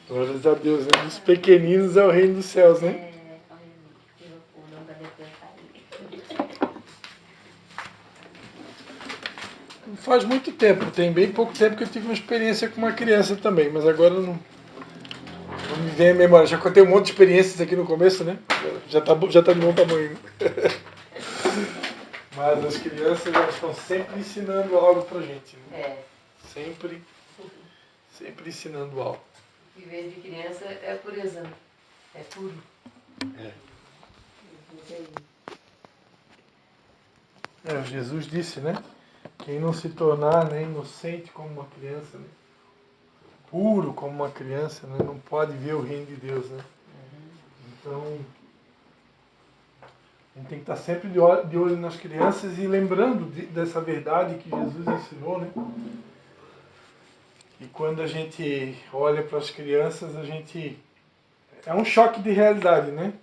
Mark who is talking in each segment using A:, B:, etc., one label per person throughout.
A: Glórias a Deus, né? Dos pequeninos é o reino dos céus, né?
B: O nome da minha criança aí.
A: Faz muito tempo, tem bem pouco tempo que eu tive uma experiência com uma criança também, mas agora não me vem a memória. Já contei um monte de experiências aqui no começo, né? Já tá de bom tamanho. Né? Mas as crianças elas estão sempre ensinando algo pra gente. Né?
B: É.
A: Sempre ensinando algo.
B: Viver de criança é pureza. É puro.
A: Jesus disse, né? Quem não se tornar né, inocente como uma criança, né? Puro como uma criança, né? Não pode ver o reino de Deus, né? Então, a gente tem que estar sempre de olho nas crianças e lembrando dessa verdade que Jesus ensinou, né? E quando a gente olha para as crianças, a gente... É um choque de realidade, né?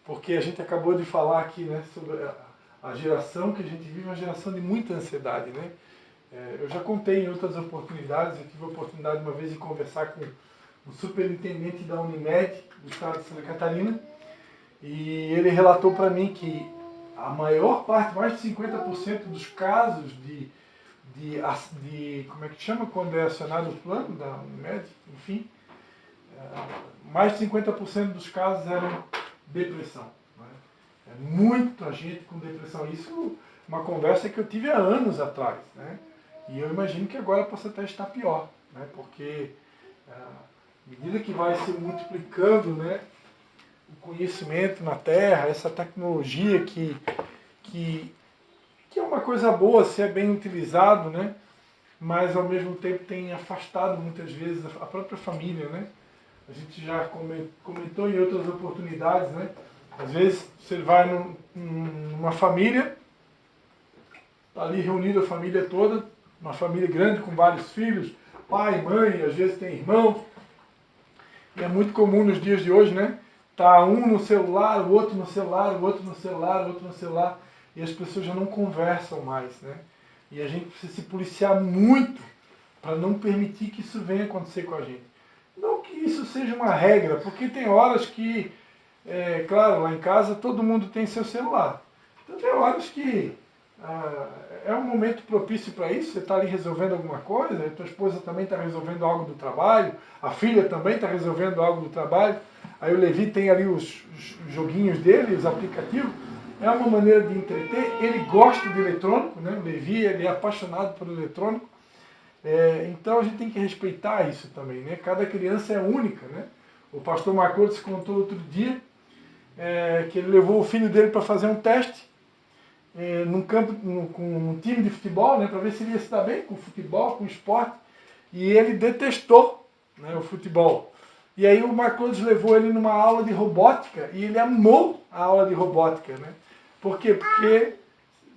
A: Porque a gente acabou de falar aqui, né? Sobre a geração que a gente vive, uma geração de muita ansiedade, né? Eu já contei em outras oportunidades, eu tive a oportunidade uma vez de conversar com o superintendente da Unimed, do estado de Santa Catarina, e ele relatou para mim que a maior parte, mais de 50% dos casos como é que chama quando é acionado o plano da Unimed, enfim, mais de 50% dos casos eram depressão. Né? Muita gente com depressão. Isso é uma conversa que eu tive há anos atrás. Né? E eu imagino que agora possa até estar pior, né? Porque à medida que vai se multiplicando né, o conhecimento na Terra, essa tecnologia que, que é uma coisa boa se é bem utilizado, né? Mas ao mesmo tempo tem afastado muitas vezes a própria família, né? A gente já comentou em outras oportunidades, né? Às vezes você vai numa família, está ali reunida a família toda, uma família grande com vários filhos, pai, mãe, às vezes tem irmãos. E é muito comum nos dias de hoje, né? Tá um no celular, o outro no celular, o outro no celular, o outro no celular, e as pessoas já não conversam mais, né? E a gente precisa se policiar muito para não permitir que isso venha acontecer com a gente. Não que isso seja uma regra, porque tem horas que, claro, lá em casa todo mundo tem seu celular. Então tem horas que é um momento propício para isso, você está ali resolvendo alguma coisa, a tua esposa também está resolvendo algo do trabalho, a filha também está resolvendo algo do trabalho, aí o Levi tem ali os joguinhos dele, os aplicativos, é uma maneira de entreter, ele gosta de eletrônico, né? O Levi ele é apaixonado por eletrônico, então a gente tem que respeitar isso também, né? Cada criança é única, né? O pastor Marcos contou outro dia que ele levou o filho dele para fazer um teste num campo, com um time de futebol, né, para ver se ele ia se dar bem com futebol, com esporte, e ele detestou né, o futebol. E aí o Marcos levou ele numa aula de robótica e ele amou a aula de robótica, né? Por quê? Porque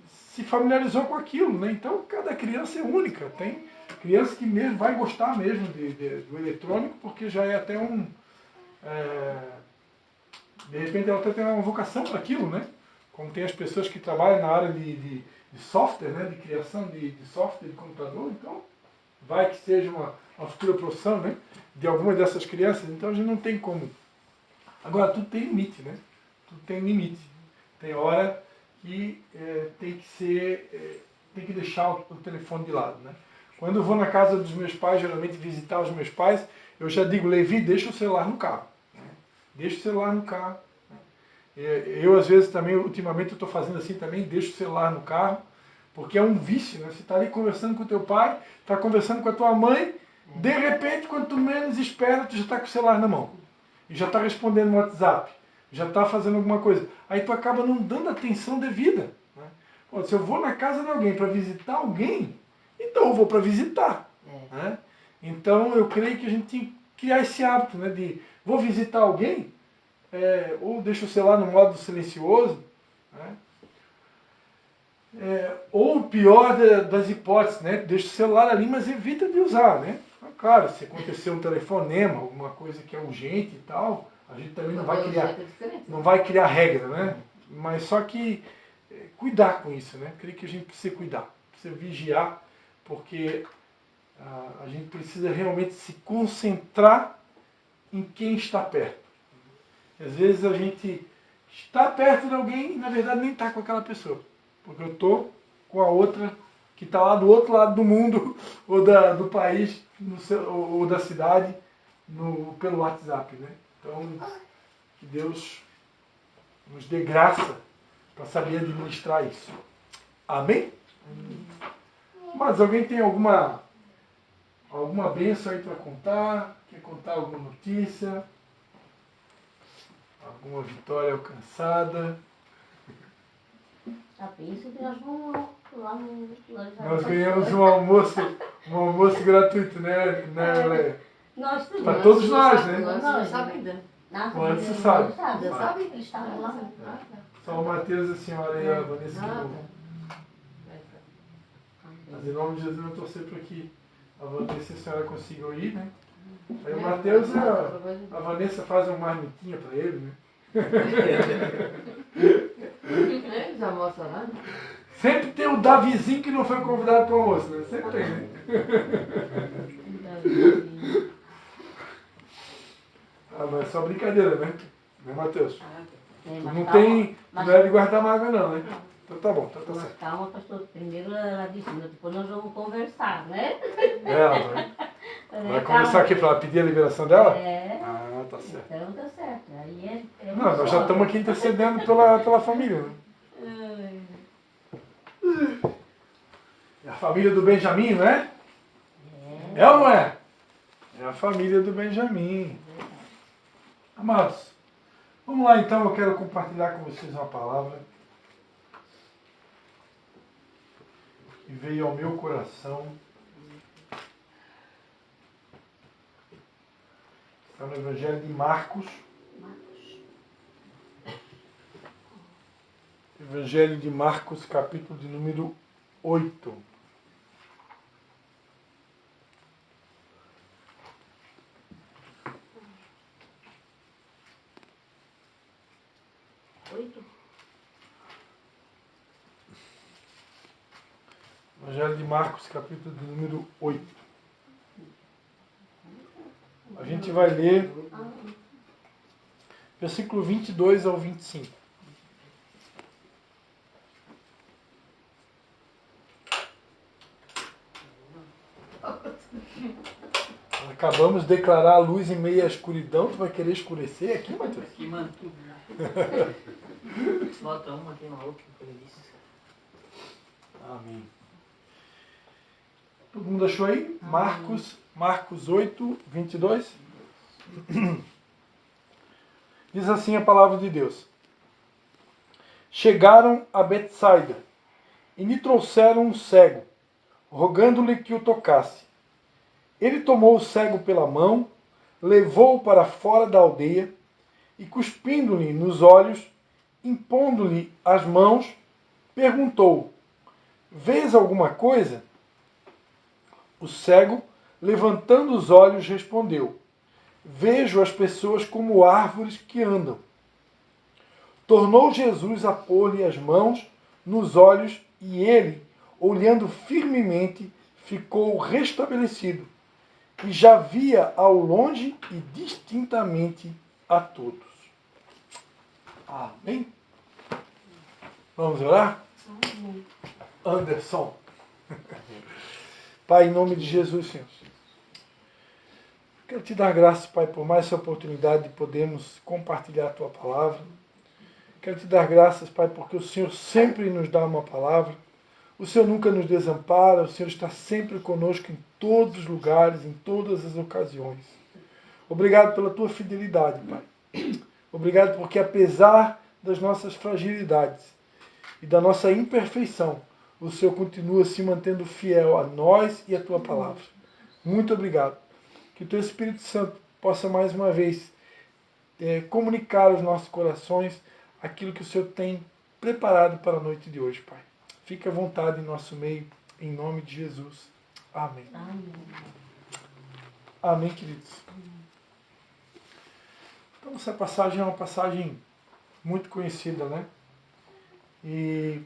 A: se familiarizou com aquilo, né? Então cada criança é única. Tem criança que mesmo vai gostar mesmo do eletrônico, porque já é até de repente ela até tem uma vocação para aquilo, né? Como tem as pessoas que trabalham na área de software, né? De criação de software de computador, então vai que seja uma futura profissão, né? De alguma dessas crianças, então a gente não tem como. Agora, tudo tem limite, né? Tudo tem limite. Tem hora que tem que deixar o telefone de lado, né? Quando eu vou na casa dos meus pais, geralmente visitar os meus pais, eu já digo, Levi, deixa o celular no carro. Né? Deixa o celular no carro. Eu, às vezes, também, ultimamente, eu estou fazendo assim também, deixo o celular no carro, porque é um vício, né? Você está ali conversando com o teu pai, está conversando com a tua mãe, de repente, quando tu menos espera, tu já está com o celular na mão. E já está respondendo no WhatsApp, já está fazendo alguma coisa. Aí tu acaba não dando atenção devida. Né? Pô, se eu vou na casa de alguém para visitar alguém, então eu vou para visitar. Né? Então eu creio que a gente tem que criar esse hábito né, de vou visitar alguém, ou deixa o celular no modo silencioso, né? Ou o pior das hipóteses, né? Deixa o celular ali, mas evita de usar, né? Claro, se acontecer um telefonema, alguma coisa que é urgente e tal, a gente também não vai criar regra, né? Mas só que cuidar com isso, né? Creio que a gente precisa cuidar, precisa vigiar, porque a gente precisa realmente se concentrar em quem está perto. Às vezes a gente está perto de alguém e na verdade nem está com aquela pessoa. Porque eu estou com a outra que está lá do outro lado do mundo, ou do país, ou da cidade, pelo WhatsApp. Né? Então, que Deus nos dê graça para saber administrar isso. Amém? Mas alguém tem alguma bênção aí para contar? Quer contar alguma notícia? Alguma vitória alcançada?
B: A pensa que nós vamos lá no
A: Nós ganhamos um almoço gratuito, né, Leia?
B: Nós tudo.
A: Para todos nós, né?
C: Nós não sabe ainda.
A: O Anderson sabe.
B: Sabe,
C: Sabe?
B: eles estavam lá.
A: Só o Matheus e a senhora e a Vanessa que
C: Nada.
A: não. Mas em nome de Jesus eu torcer para que a Vanessa e a senhora consigam ir, né? Aí o Matheus e a Vanessa fazem uma marmitinha para ele, né?
C: Eles almoçam lá, né?
A: Sempre tem o Davizinho que não foi convidado para o almoço, né? Sempre tem, né? Ah, mas é só brincadeira, né? Né, Matheus? Tu não tem. Não é de guardar mágoa, não, né? Então tá bom, tá
B: Mas
A: certo.
B: calma, pastor. Primeiro ela disse, depois nós vamos conversar, né?
A: Ela vai conversar aqui para pedir a liberação dela?
B: É.
A: Ah, tá certo.
B: Então tá certo. Aí é
A: Não, nós já estamos aqui intercedendo pela família, né? É a família do Benjamim, não é? É ou não é? É a família do Benjamim. Amados, vamos lá então, eu quero compartilhar com vocês uma palavra que veio ao meu coração. Está no Evangelho de Marcos. Evangelho de Marcos, capítulo de número 8. Evangelho de Marcos, capítulo de número 8. A gente vai ler versículo 22 ao 25. Acabamos de declarar a luz em meio à escuridão. Tu vai querer escurecer aqui, Matheus?
C: Aqui, mano. Bota uma aqui na outra.
A: Amém. Todo mundo achou aí? Marcos 8, 22. Diz assim a palavra de Deus. Chegaram a Betsaida e lhe trouxeram um cego, rogando-lhe que o tocasse. Ele tomou o cego pela mão, levou-o para fora da aldeia e, cuspindo-lhe nos olhos, impondo-lhe as mãos, perguntou: Vês alguma coisa? O cego, levantando os olhos, respondeu: Vejo as pessoas como árvores que andam. Tornou Jesus a pôr-lhe as mãos nos olhos e ele, olhando firmemente, ficou restabelecido e já via ao longe e distintamente a todos. Amém? Vamos orar? Anderson. Pai, em nome de Jesus, Senhor. Quero te dar graças, Pai, por mais essa oportunidade de podermos compartilhar a Tua palavra. Quero te dar graças, Pai, porque o Senhor sempre nos dá uma palavra. O Senhor nunca nos desampara, o Senhor está sempre conosco em todos os lugares, em todas as ocasiões. Obrigado pela Tua fidelidade, Pai. Obrigado porque, apesar das nossas fragilidades e da nossa imperfeição, o Senhor continua se mantendo fiel a nós e a Tua palavra. Muito obrigado. Que o Teu Espírito Santo possa mais uma vez comunicar aos nossos corações aquilo que o Senhor tem preparado para a noite de hoje, Pai. Fique à vontade em nosso meio, em nome de Jesus. Amém. Amém, queridos. Então, essa passagem é uma passagem muito conhecida, né? E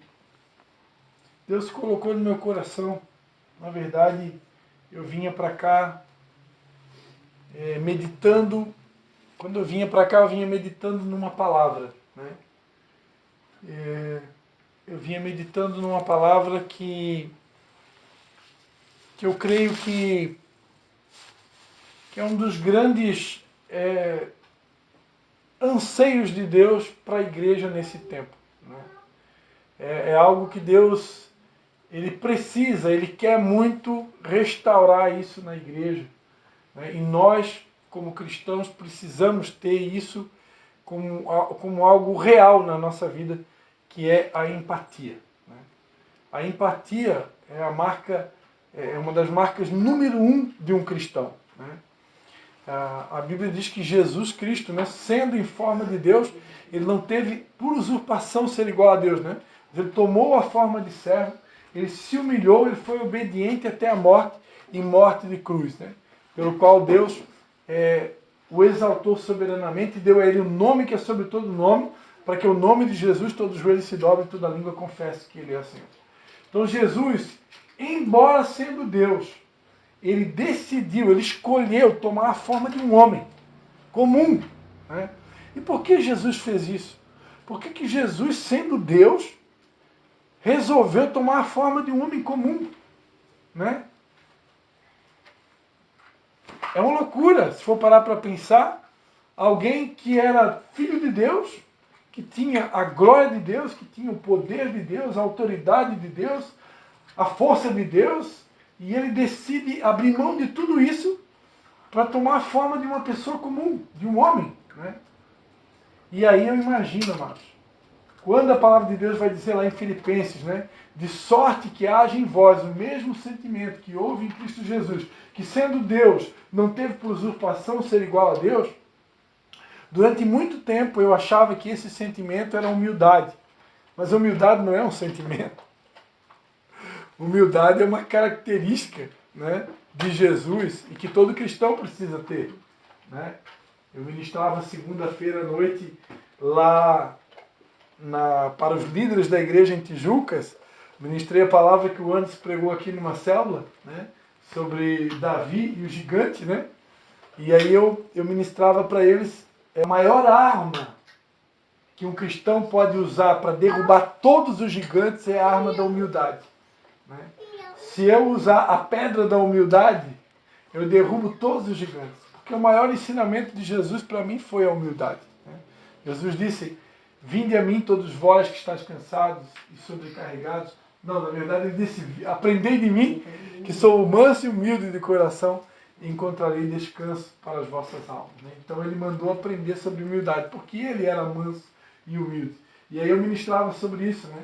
A: Deus colocou no meu coração. Na verdade, eu vinha para cá meditando quando eu vinha para cá, eu vinha meditando numa palavra, né? Eu vinha meditando numa palavra que eu creio que é um dos grandes anseios de Deus para a igreja nesse tempo, né? É algo que Deus, Ele precisa, Ele quer muito restaurar isso na igreja, né? E nós, como cristãos, precisamos ter isso como algo real na nossa vida, que é a empatia, né? A empatia é uma das marcas número 1 de um cristão, né? A Bíblia diz que Jesus Cristo, né, sendo em forma de Deus, ele não teve por usurpação ser igual a Deus, né? Ele tomou a forma de servo, ele se humilhou, ele foi obediente até a morte, e morte de cruz, né? Pelo qual Deus o exaltou soberanamente e deu a ele o nome que é sobre todo nome, para que o nome de Jesus todo joelho se dobre e toda língua confesse que ele é Senhor. Então Jesus, embora sendo Deus, ele decidiu, ele escolheu tomar a forma de um homem comum, né? E por que Jesus fez isso? Por que Jesus, sendo Deus, resolveu tomar a forma de um homem comum, né? É uma loucura, se for parar para pensar. Alguém que era filho de Deus, que tinha a glória de Deus, que tinha o poder de Deus, a autoridade de Deus, a força de Deus, e ele decide abrir mão de tudo isso para tomar a forma de uma pessoa comum, de um homem, né? E aí eu imagino, amados, quando a palavra de Deus vai dizer lá em Filipenses, né, de sorte que haja em vós o mesmo sentimento que houve em Cristo Jesus, que sendo Deus não teve por usurpação ser igual a Deus. Durante muito tempo eu achava que esse sentimento era humildade, mas humildade não é um sentimento. Humildade é uma característica, né, de Jesus e que todo cristão precisa ter, né? Eu ministrava segunda-feira à noite lá para os líderes da igreja em Tijucas. Ministrei a palavra que o Anderson pregou aqui numa célula, né, sobre Davi e o gigante, né? E aí eu ministrava para eles a maior arma que um cristão pode usar para derrubar todos os gigantes é a arma da humildade, né? Se eu usar a pedra da humildade, eu derrubo todos os gigantes. Porque o maior ensinamento de Jesus para mim foi a humildade, né? Jesus disse, vinde a mim todos vós que estáis cansados e sobrecarregados. Não, na verdade ele disse, aprendei de mim, que sou manso e humilde de coração, e encontrarei descanso para as vossas almas, né? Então ele mandou aprender sobre humildade, porque ele era manso e humilde. E aí eu ministrava sobre isso, né?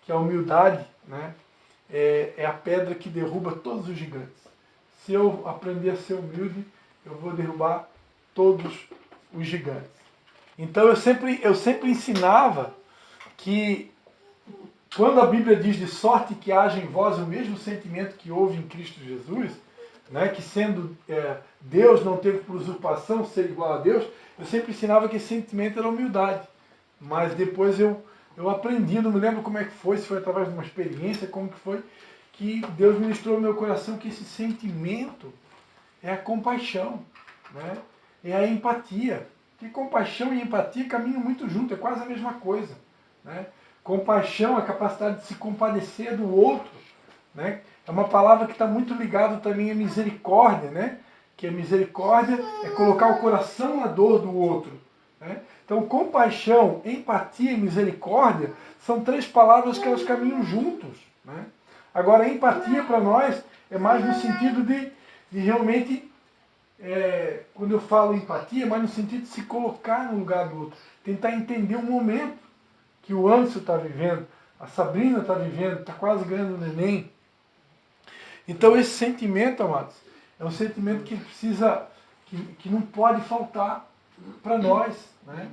A: Que a humildade, né, é a pedra que derruba todos os gigantes. Se eu aprender a ser humilde, eu vou derrubar todos os gigantes. Então eu sempre ensinava que quando a Bíblia diz de sorte que haja em vós o mesmo sentimento que houve em Cristo Jesus, né, que sendo Deus não teve por usurpação ser igual a Deus, eu sempre ensinava que esse sentimento era humildade. Mas depois eu aprendi, não me lembro como é que foi, se foi através de uma experiência, como que foi, que Deus ministrou no meu coração que esse sentimento é a compaixão, né? É a empatia. Que compaixão e empatia caminham muito junto, é quase a mesma coisa, né? Compaixão é a capacidade de se compadecer do outro, né? É uma palavra que está muito ligada também à misericórdia, né? Que a misericórdia é colocar o coração na dor do outro, né? Então, compaixão, empatia e misericórdia são três palavras que elas caminham juntos, né? Agora, a empatia para nós é mais no sentido de realmente, quando eu falo empatia, é mais no sentido de se colocar no lugar do outro, tentar entender o momento que o Anderson está vivendo, a Sabrina está vivendo, está quase ganhando o neném. Então esse sentimento, amados, é um sentimento que precisa, que não pode faltar para nós, né?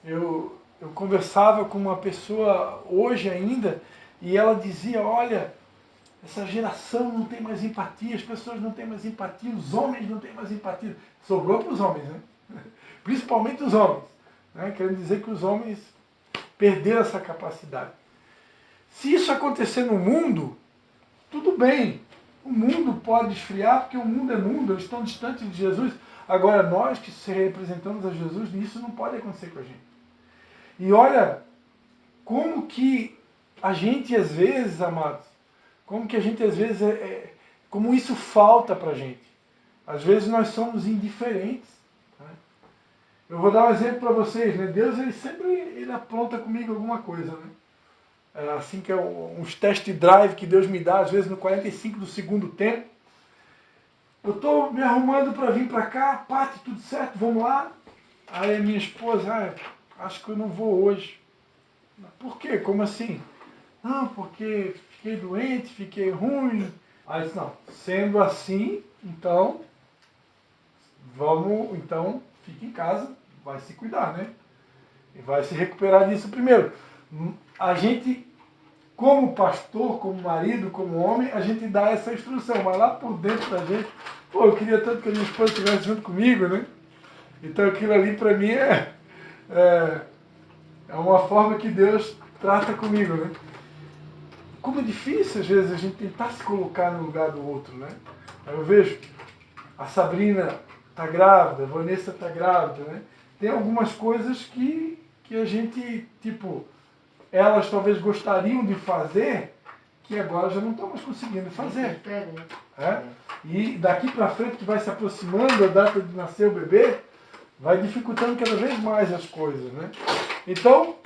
A: Eu conversava com uma pessoa hoje ainda e ela dizia, olha, essa geração não tem mais empatia, as pessoas não têm mais empatia, os homens não têm mais empatia. Sobrou para os homens, né? Principalmente os homens, né? Querendo dizer que os homens perderam essa capacidade. Se isso acontecer no mundo, tudo bem. O mundo pode esfriar, porque o mundo é mundo, eles estão distantes de Jesus. Agora, nós que se representamos a Jesus, isso não pode acontecer com a gente. E olha, como que a gente às vezes, amados, como que a gente às vezes, como isso falta pra gente. Às vezes nós somos indiferentes. Né? Eu vou dar um exemplo para vocês, né? Deus ele sempre apronta comigo alguma coisa, né? Assim que é uns test drive que Deus me dá, às vezes no 45 do segundo tempo. Eu estou me arrumando para vir para cá, Pati, tudo certo, vamos lá. Aí a minha esposa, acho que eu não vou hoje. Por quê? Como assim? Não, porque fiquei doente, fiquei ruim. Aí disse, não, sendo assim, então, fique em casa, vai se cuidar, né? E vai se recuperar disso primeiro. A gente, como pastor, como marido, como homem, a gente dá essa instrução, mas lá por dentro da gente, eu queria tanto que a minha esposa estivesse junto comigo, né? Então aquilo ali para mim é uma forma que Deus trata comigo, né? Como é difícil às vezes a gente tentar se colocar no lugar do outro, né? Aí eu vejo, a Sabrina está grávida, a Vanessa está grávida, né? Tem algumas coisas que a gente, elas talvez gostariam de fazer, que agora já não estão mais conseguindo fazer. E daqui para frente, que vai se aproximando a data de nascer o bebê, vai dificultando cada vez mais as coisas, né? Então,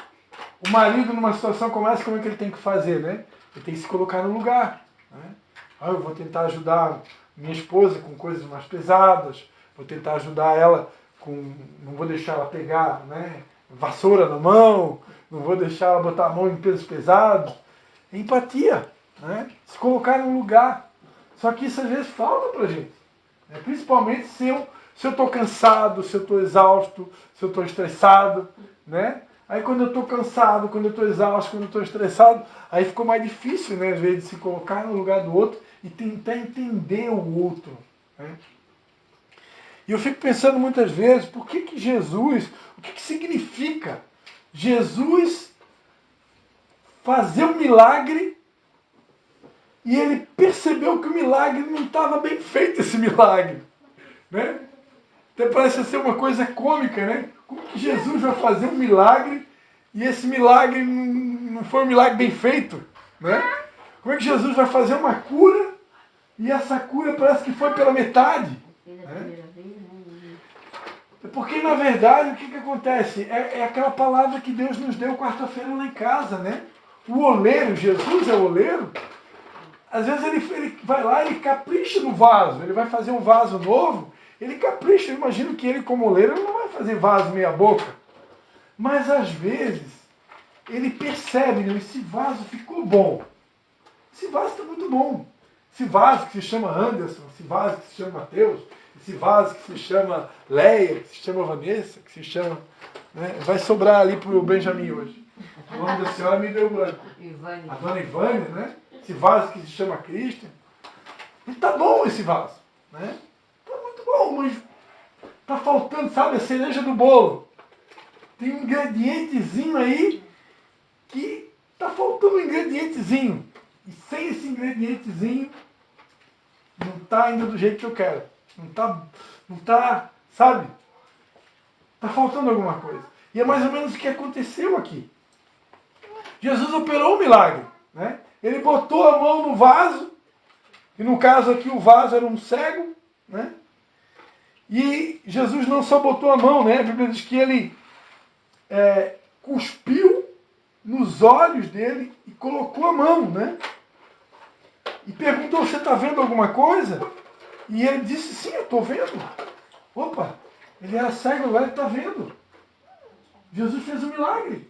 A: o marido numa situação como essa, como é que ele tem que fazer, né? Ele tem que se colocar no lugar, né? Eu vou tentar ajudar minha esposa com coisas mais pesadas, vou tentar ajudar ela não vou deixar ela pegar, né, vassoura na mão, não vou deixar ela botar a mão em pesos pesados. Empatia, né? Se colocar no lugar. Só que isso às vezes falta pra gente. Né? Principalmente se eu estou cansado, se eu estou exausto, se eu estou estressado, né? Aí quando eu estou cansado, quando eu estou exausto, quando eu estou estressado, aí ficou mais difícil, né, às vezes, de se colocar no lugar do outro e tentar entender o outro. Né? E eu fico pensando muitas vezes, por que Jesus, o que significa Jesus fazer um milagre e ele percebeu que o milagre não estava bem feito, esse milagre. Né? Até parece ser uma coisa cômica, né? Como que Jesus vai fazer um milagre e esse milagre não foi um milagre bem feito? Né? Como é que Jesus vai fazer uma cura e essa cura parece que foi pela metade? Né? Porque, na verdade, o que acontece? É aquela palavra que Deus nos deu quarta-feira lá em casa, né? O oleiro, Jesus é o oleiro. Às vezes ele vai lá e ele capricha no vaso. Ele vai fazer um vaso novo, ele capricha. Eu imagino que ele, como oleiro, ele não vai fazer vaso meia boca. Mas, às vezes, ele percebe, né? Esse vaso ficou bom. Esse vaso está muito bom. Esse vaso que se chama Anderson, esse vaso que se chama Mateus, esse vaso que se chama Leia, que se chama Vanessa, que se chama... Né? Vai sobrar ali para o Benjamin hoje. O nome da senhora me deu branco.
C: Ivânia.
A: A dona Ivânia, né? Esse vaso que se chama Christian. E tá bom esse vaso. Né? Tá muito bom, mas tá faltando, sabe, a cereja do bolo. Tem um ingredientezinho aí que tá faltando um ingredientezinho. E sem esse ingredientezinho, não está ainda do jeito que eu quero. Não tá, sabe? Está faltando alguma coisa. E é mais ou menos o que aconteceu aqui. Jesus operou um milagre. Né? Ele botou a mão no vaso, e no caso aqui o vaso era um cego. Né? E Jesus não só botou a mão, né? A Bíblia diz que ele cuspiu nos olhos dele e colocou a mão, né? E perguntou, você está vendo alguma coisa? E ele disse, sim, eu estou vendo. Opa, ele era cego, agora ele está vendo. Jesus fez um milagre.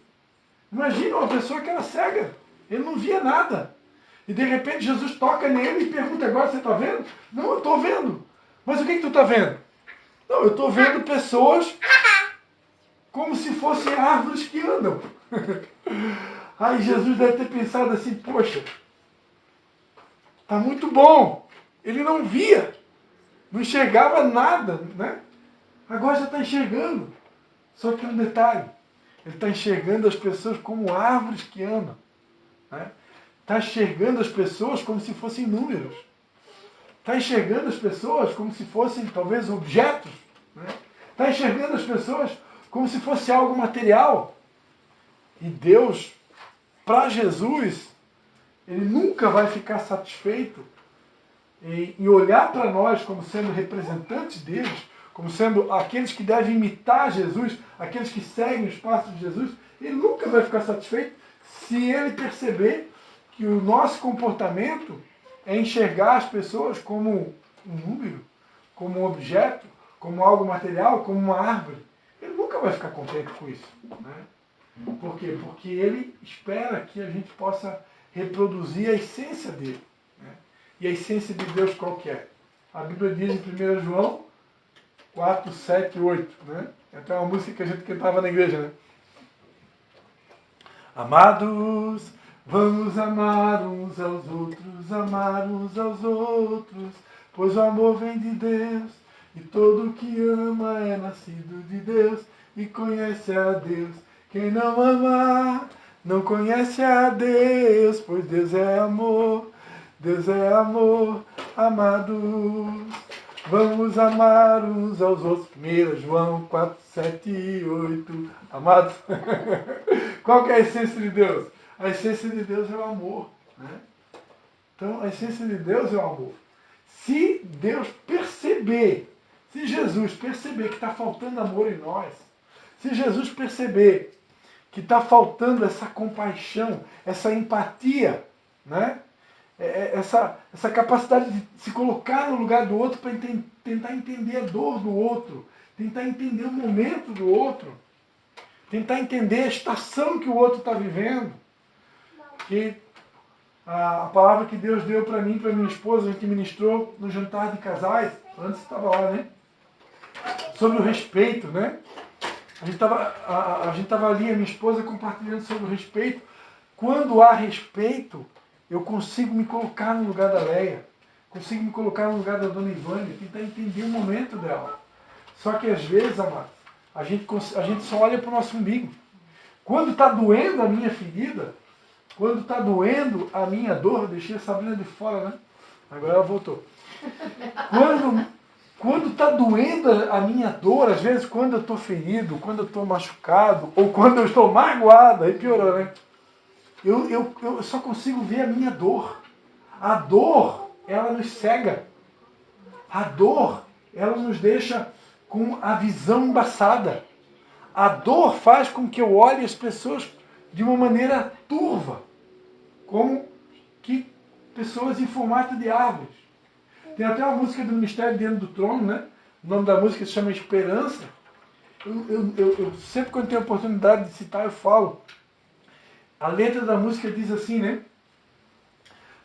A: Imagina uma pessoa que era cega, ele não via nada. E de repente Jesus toca nele e pergunta, agora você está vendo? Não, eu estou vendo. Mas o que tu está vendo? Não, eu estou vendo pessoas como se fossem árvores que andam. Aí Jesus deve ter pensado assim, poxa, está muito bom. Ele não via, não enxergava nada, né? Agora já está enxergando. Só que um detalhe, ele está enxergando as pessoas como árvores que andam. Né? Está enxergando as pessoas como se fossem números. Está enxergando as pessoas como se fossem talvez objetos. Né? Está enxergando as pessoas como se fosse algo material. E Deus, para Jesus, Ele nunca vai ficar satisfeito em olhar para nós como sendo representantes deles, como sendo aqueles que devem imitar Jesus, aqueles que seguem os passos de Jesus. Ele nunca vai ficar satisfeito se Ele perceber que o nosso comportamento é enxergar as pessoas como um número, como um objeto, como algo material, como uma árvore. Ele nunca vai ficar contente com isso. Né? Por quê? Porque Ele espera que a gente possa reproduzir a essência dele. Né? E a essência de Deus qual que é? A Bíblia diz em 1 João 4, 7 e 8. Né? É até uma música que a gente cantava na igreja. Né? Amados, vamos amar uns aos outros, pois o amor vem de Deus, e todo que ama é nascido de Deus e conhece a Deus. Quem não ama não conhece a Deus, pois Deus é amor, amados. Vamos amar uns aos outros. 1 João 4, 7 e 8. Amados. Qual que é a essência de Deus? A essência de Deus é o amor. Né? Então, a essência de Deus é o amor. Se Deus perceber, se Jesus perceber que está faltando amor em nós, se Jesus perceber que está faltando essa compaixão, essa empatia, né? Essa capacidade de se colocar no lugar do outro para tentar entender a dor do outro, tentar entender o momento do outro, tentar entender a estação que o outro está vivendo. Que a palavra que Deus deu para mim e para minha esposa, a gente ministrou no jantar de casais, antes estava lá, né? Sobre o respeito, né? A gente estava ali, a minha esposa compartilhando sobre o respeito. Quando há respeito, eu consigo me colocar no lugar da Leia, consigo me colocar no lugar da dona Ivânia, tentar entender o momento dela. Só que às vezes, amados, a gente só olha para o nosso umbigo. Quando está doendo a minha ferida, quando está doendo a minha dor, deixei a Sabrina de fora, né? Agora ela voltou. Quando está doendo a minha dor, às vezes quando eu estou ferido, quando eu estou machucado, ou quando eu estou magoado, aí piorou, né? Eu só consigo ver a minha dor. A dor, ela nos cega. A dor, ela nos deixa com a visão embaçada. A dor faz com que eu olhe as pessoas de uma maneira turva, como que pessoas em formato de árvores. Tem até uma música do Ministério Diante do Trono, né? O nome da música se chama Esperança. Eu sempre quando tenho a oportunidade de citar, eu falo. A letra da música diz assim, né?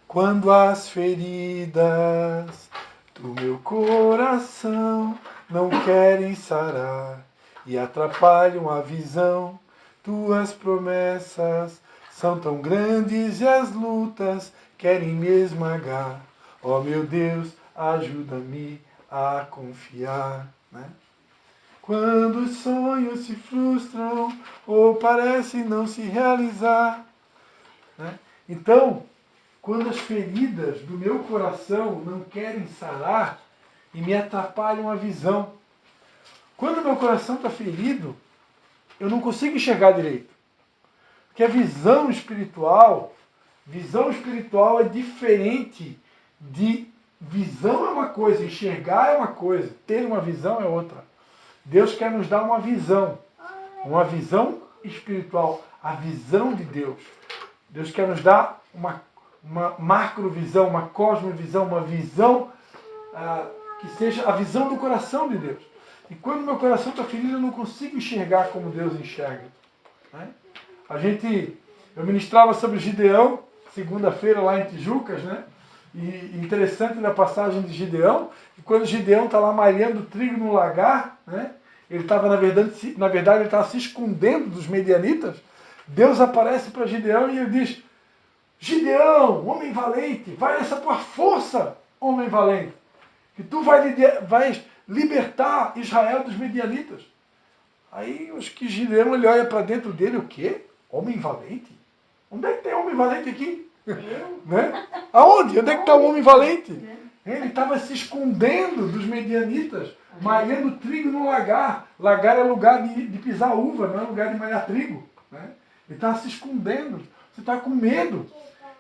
A: Quando as feridas do meu coração não querem sarar e atrapalham a visão, tuas promessas são tão grandes e as lutas querem me esmagar. Ó meu Deus, ajuda-me a confiar. Né? Quando os sonhos se frustram ou parecem não se realizar. Né? Então, quando as feridas do meu coração não querem sarar e me atrapalham a visão. Quando o meu coração está ferido, eu não consigo enxergar direito. Porque a visão espiritual é diferente de visão é uma coisa, enxergar é uma coisa, ter uma visão é outra. Deus quer nos dar uma visão espiritual, a visão de Deus. Deus quer nos dar uma macrovisão, uma cosmovisão, uma visão que seja a visão do coração de Deus. E quando meu coração está ferido, eu não consigo enxergar como Deus enxerga. Né? Eu ministrava sobre Gideão, segunda-feira lá em Tijucas, né? E interessante na passagem de Gideão, que quando Gideão está lá malhando trigo no lagar, né? Ele estava, na verdade, ele estava se escondendo dos medianitas. Deus aparece para Gideão e ele diz: Gideão, homem valente, vai nessa tua força, homem valente, que tu vais libertar Israel dos medianitas. Aí acho que Gideão ele olha para dentro dele, o quê? Homem valente? Onde é que tem homem valente aqui? Né? Aonde? Onde é que está o homem valente? Ele estava se escondendo dos medianitas, malhando trigo no lagar. Lagar é lugar de pisar uva, não é lugar de malhar trigo. Né? Ele estava se escondendo. Você está com medo.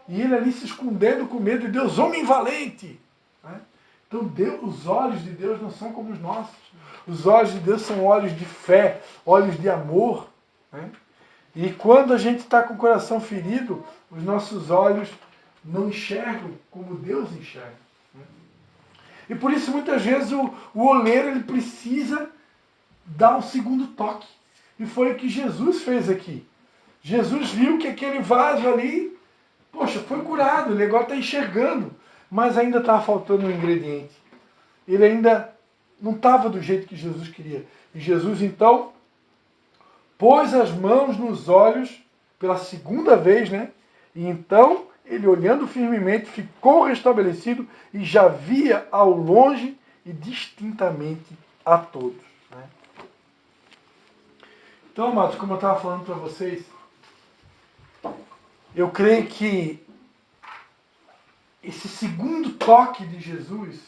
A: E ele ali se escondendo com medo de Deus, homem valente. Né? Então os olhos de Deus não são como os nossos. Os olhos de Deus são olhos de fé, olhos de amor. Né? E quando a gente está com o coração ferido, os nossos olhos não enxergam como Deus enxerga. Né? E por isso muitas vezes o oleiro ele precisa dar um segundo toque. E foi o que Jesus fez aqui. Jesus viu que aquele vaso ali, poxa, foi curado, ele agora está enxergando, mas ainda estava faltando um ingrediente. Ele ainda não estava do jeito que Jesus queria. E Jesus então pôs as mãos nos olhos pela segunda vez, né? E então ele, olhando firmemente, ficou restabelecido e já via ao longe e distintamente a todos. Né? Então, amados, como eu estava falando para vocês, eu creio que esse segundo toque de Jesus,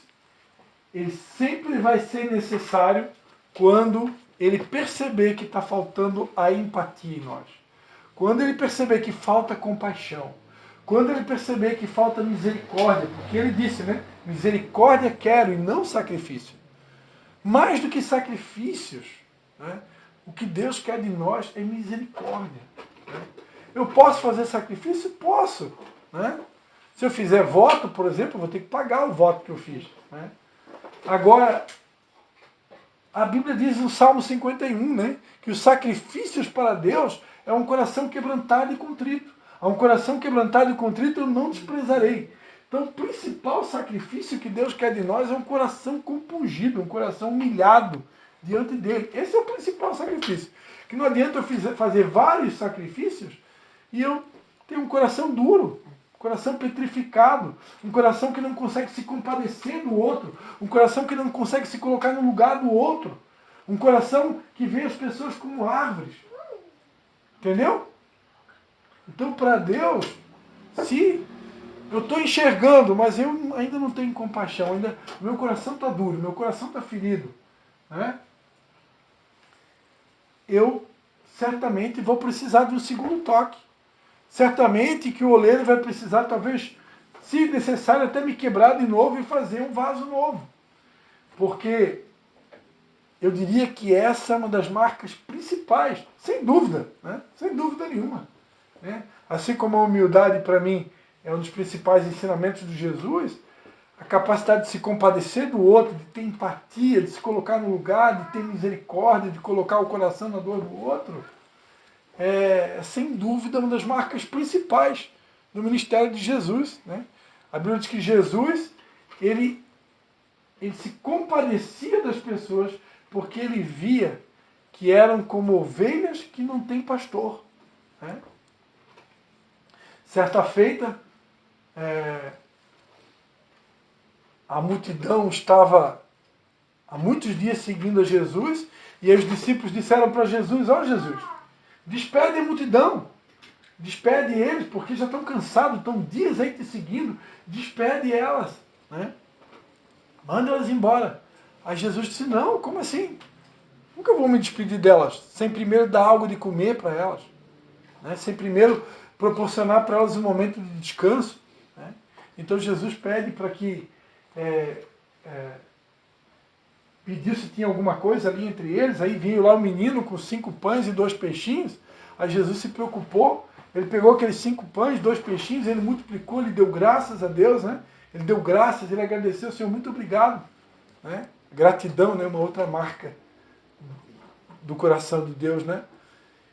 A: ele sempre vai ser necessário quando ele perceber que está faltando a empatia em nós. Quando ele perceber que falta compaixão. Quando ele perceber que falta misericórdia. Porque ele disse, né? Misericórdia quero e não sacrifício. Mais do que sacrifícios, né? O que Deus quer de nós é misericórdia. Né? Eu posso fazer sacrifício? Posso. Né? Se eu fizer voto, por exemplo, eu vou ter que pagar o voto que eu fiz. Né? Agora, a Bíblia diz no Salmo 51, né, que os sacrifícios para Deus é um coração quebrantado e contrito. A um coração quebrantado e contrito eu não desprezarei. Então, o principal sacrifício que Deus quer de nós é um coração compungido, um coração humilhado diante dele. Esse é o principal sacrifício. Que não adianta eu fazer vários sacrifícios e eu tenho um coração duro, um coração petrificado, um coração que não consegue se compadecer do outro, um coração que não consegue se colocar no lugar do outro, um coração que vê as pessoas como árvores. Entendeu? Então, para Deus, se eu estou enxergando, mas eu ainda não tenho compaixão, ainda meu coração está duro, meu coração está ferido, né? Eu certamente vou precisar de um segundo toque. Certamente que o oleiro vai precisar, talvez, se necessário, até me quebrar de novo e fazer um vaso novo. Porque eu diria que essa é uma das marcas principais, sem dúvida, né? Sem dúvida nenhuma. Né? Assim como a humildade, para mim, é um dos principais ensinamentos de Jesus, a capacidade de se compadecer do outro, de ter empatia, de se colocar no lugar, de ter misericórdia, de colocar o coração na dor do outro, é sem dúvida uma das marcas principais do ministério de Jesus. Né? A Bíblia diz que Jesus, ele se compadecia das pessoas porque ele via que eram como ovelhas que não têm pastor. Né? Certa feita, a multidão estava há muitos dias seguindo a Jesus e os discípulos disseram para Jesus, ó Jesus, despede a multidão, despede eles, porque já estão cansados, estão dias aí te seguindo, despede elas, né? Manda elas embora. Aí Jesus disse, não, como assim? Nunca vou me despedir delas, sem primeiro dar algo de comer para elas, né? Sem primeiro proporcionar para elas um momento de descanso. Né? Então Jesus pede para que pediu se tinha alguma coisa ali entre eles, aí veio lá o menino com 5 pães e 2 peixinhos, aí Jesus se preocupou, ele pegou aqueles 5 pães, 2 peixinhos, ele multiplicou, ele deu graças a Deus, né? Ele deu graças, ele agradeceu, Senhor, muito obrigado. Né? Gratidão, né? Uma outra marca do coração de Deus, né?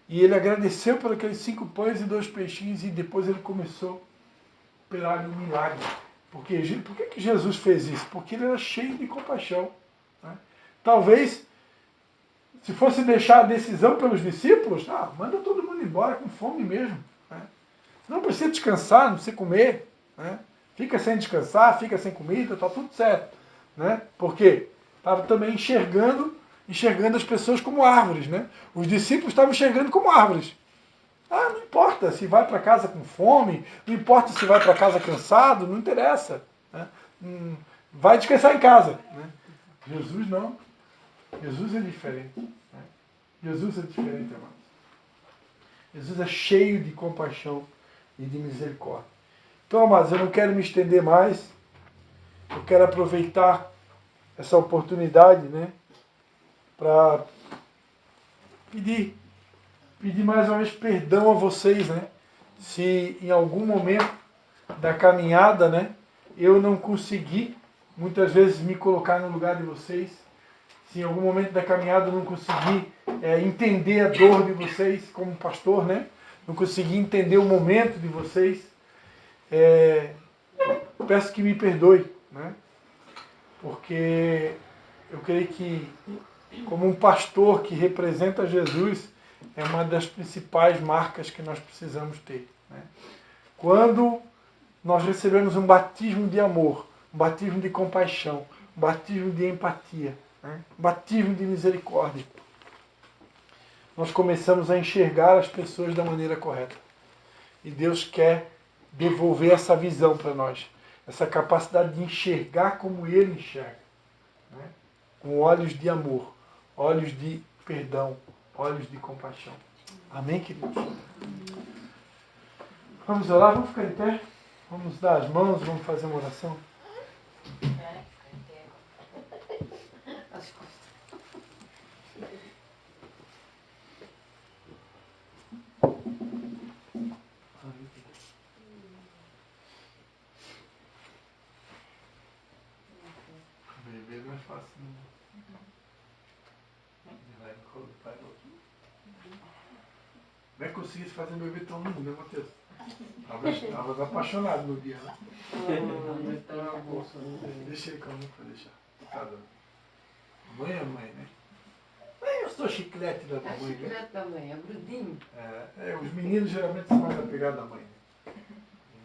A: E ele agradeceu por aqueles 5 pães e 2 peixinhos e depois ele começou a operar um milagre. Por que Jesus fez isso? Porque ele era cheio de compaixão. Né? Talvez, se fosse deixar a decisão pelos discípulos, manda todo mundo embora com fome mesmo. Né? Não precisa descansar, não precisa comer. Né? Fica sem descansar, fica sem comida, está tudo certo. Né? Porque estava também enxergando as pessoas como árvores. Né? Os discípulos estavam enxergando como árvores. Não importa se vai para casa com fome, não importa se vai para casa cansado, não interessa. Né? vai descansar em casa. Né? Jesus não. Jesus é diferente. Né? Jesus é diferente, amados. Jesus é cheio de compaixão e de misericórdia. Então, amados, eu não quero me estender mais. Eu quero aproveitar essa oportunidade, né, para pedir mais uma vez perdão a vocês, né, se em algum momento da caminhada, né, eu não consegui, muitas vezes, me colocar no lugar de vocês, se em algum momento da caminhada eu não consegui entender a dor de vocês como pastor, né, não consegui entender o momento de vocês, peço que me perdoe, né, porque eu creio que, como um pastor que representa Jesus, é uma das principais marcas que nós precisamos ter. Né? Quando nós recebemos um batismo de amor, um batismo de compaixão, um batismo de empatia, né? Um batismo de misericórdia, nós começamos a enxergar as pessoas da maneira correta. E Deus quer devolver essa visão para nós, essa capacidade de enxergar como Ele enxerga. Né? Com olhos de amor, olhos de perdão, olhos de compaixão. Amém, queridos? Vamos orar, vamos ficar em pé, vamos dar as mãos, vamos fazer uma oração.
C: As costas.
A: Beber não é fácil, não. Vai no colo do pai do outro. Não é que conseguisse fazer um bebê tão lindo, né, Matheus? Estavas apaixonado no dia, né? Deixa ele comigo para deixar. Tá dando. Mãe é mãe, né? Eu sou chiclete da
C: É
A: mãe, né?
C: chiclete também, é grudinho.
A: Os meninos geralmente são mais apegados à mãe. Né?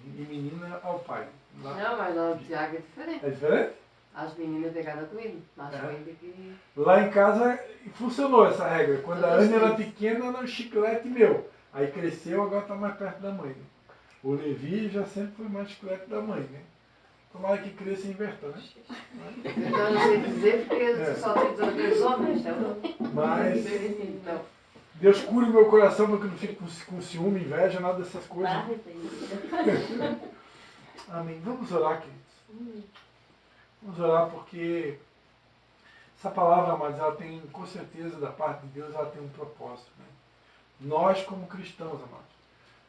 A: E menina ao pai.
C: Não, mas lá no Tiago é diferente.
A: É diferente?
C: As meninas pegadas com ele, mas com ele que...
A: Lá em casa funcionou essa regra. Quando a
C: Todos
A: Ana era
C: eles.
A: pequena, era um chiclete meu. Aí cresceu, agora está mais perto da mãe. Né? O Levi já sempre foi mais chiclete da mãe. Né? Tomara que cresça e inverta, né?
C: Então eu não sei dizer porque só tem dois homens, então...
A: Mas
C: Então,
A: Deus cure o meu coração para que eu não fique com ciúme, inveja, nada dessas coisas.
B: Barra isso.
A: Amém. Vamos orar, queridos. Vamos orar porque essa palavra, amados, ela tem, com certeza, da parte de Deus, ela tem um propósito. Né? Nós, como cristãos, amados,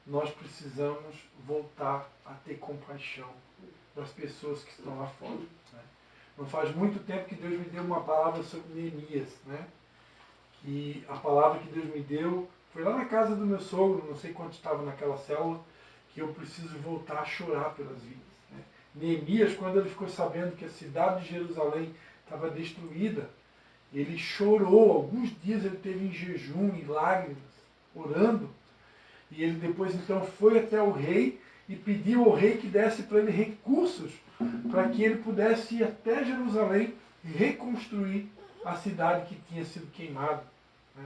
A: nós precisamos voltar a ter compaixão das pessoas que estão lá fora. Né? Não faz muito tempo que Deus me deu uma palavra sobre Neemias, né? Que a palavra que Deus me deu foi lá na casa do meu sogro, não sei quanto estava naquela célula, que eu preciso voltar a chorar pelas vidas. Né? Neemias, quando ele ficou sabendo que a cidade de Jerusalém estava destruída, ele chorou, alguns dias ele teve em jejum e lágrimas, orando, e ele depois então foi até o rei e pediu ao rei que desse para ele recursos para que ele pudesse ir até Jerusalém e reconstruir a cidade que tinha sido queimada. Né?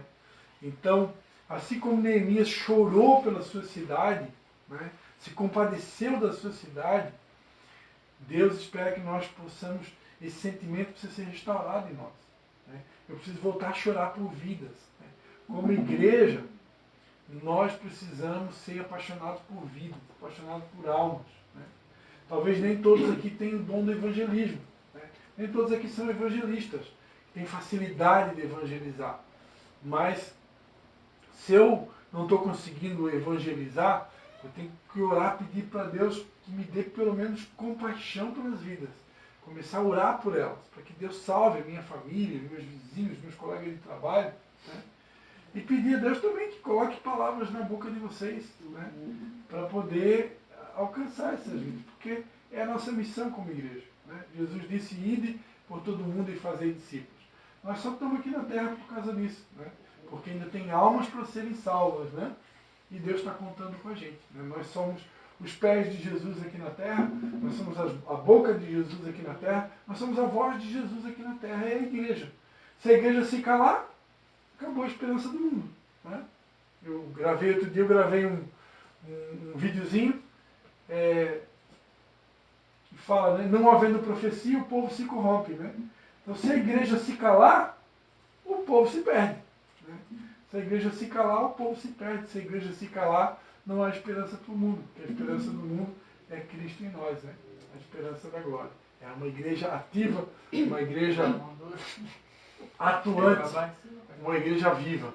A: Então, assim como Neemias chorou pela sua cidade, né, se compadeceu da sua cidade, Deus espera que nós possamos, esse sentimento precisa ser restaurado em nós. Né? Eu preciso voltar a chorar por vidas. Né? Como igreja, nós precisamos ser apaixonados por vidas, apaixonados por almas. Né? Talvez nem todos aqui tenham o dom do evangelismo. Né? Nem todos aqui são evangelistas, têm facilidade de evangelizar. Mas, se eu não estou conseguindo evangelizar, eu tenho que orar, pedir para Deus que me dê pelo menos compaixão pelas vidas. Começar a orar por elas, para que Deus salve a minha família, meus vizinhos, meus colegas de trabalho. Né? E pedir a Deus também que coloque palavras na boca de vocês, né? Para poder alcançar essas vidas. Porque é a nossa missão como igreja. Né? Jesus disse, ide por todo mundo e fazer discípulos. Nós só estamos aqui na terra por causa disso. Né? Porque ainda tem almas para serem salvas. Né? E Deus está contando com a gente. Né? Nós somos os pés de Jesus aqui na terra, nós somos a boca de Jesus aqui na terra, nós somos a voz de Jesus aqui na terra, é a igreja. Se a igreja se calar, acabou a esperança do mundo. Né? Outro dia eu gravei um videozinho fala, né? Não havendo profecia, o povo se corrompe, né? Então, se a igreja se calar, o povo se perde. Né? Se a igreja se calar, o povo se perde. Se a igreja se calar, não há esperança para o mundo. Porque a esperança do mundo é Cristo em nós, né? A esperança da glória. É uma igreja ativa, uma igreja atuante, uma igreja viva,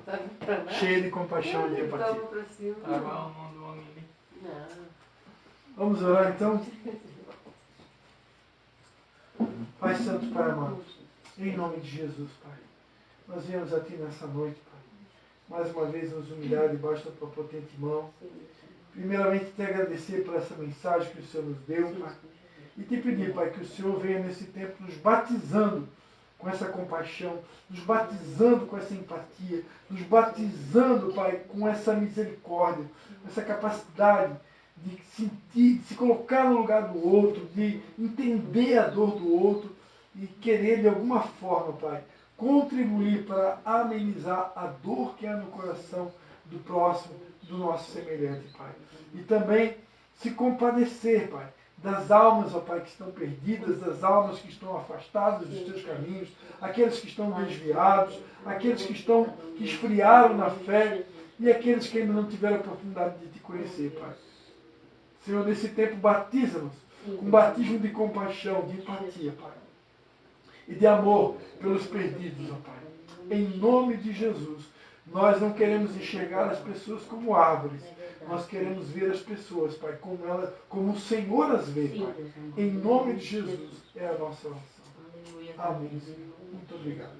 A: cheia de compaixão e de empatia. Vamos orar então? Pai Santo, Pai amado, em nome de Jesus, Pai, nós viemos aqui nessa noite, Pai, mais uma vez nos humilhar debaixo da Tua potente mão. Primeiramente, te agradecer por essa mensagem que o Senhor nos deu, Pai, e te pedir, Pai, que o Senhor venha nesse tempo nos batizando com essa compaixão, nos batizando com essa empatia, nos batizando, Pai, com essa misericórdia, com essa capacidade de sentir, de se colocar no lugar do outro, de entender a dor do outro e querer, de alguma forma, Pai, contribuir para amenizar a dor que há no coração do próximo, do nosso semelhante, Pai. E também se compadecer, Pai, das almas, ó Pai, que estão perdidas, das almas que estão afastadas dos teus caminhos, aqueles que estão desviados, aqueles que esfriaram na fé e aqueles que ainda não tiveram a oportunidade de te conhecer, Pai. Senhor, nesse tempo, batiza-nos com um batismo de compaixão, de empatia, Pai. E de amor pelos perdidos, ó Pai. Em nome de Jesus. Nós não queremos enxergar as pessoas como árvores. Nós queremos ver as pessoas, Pai, como o Senhor as vê, Pai. Em nome de Jesus é a nossa oração. Amém. Muito obrigado.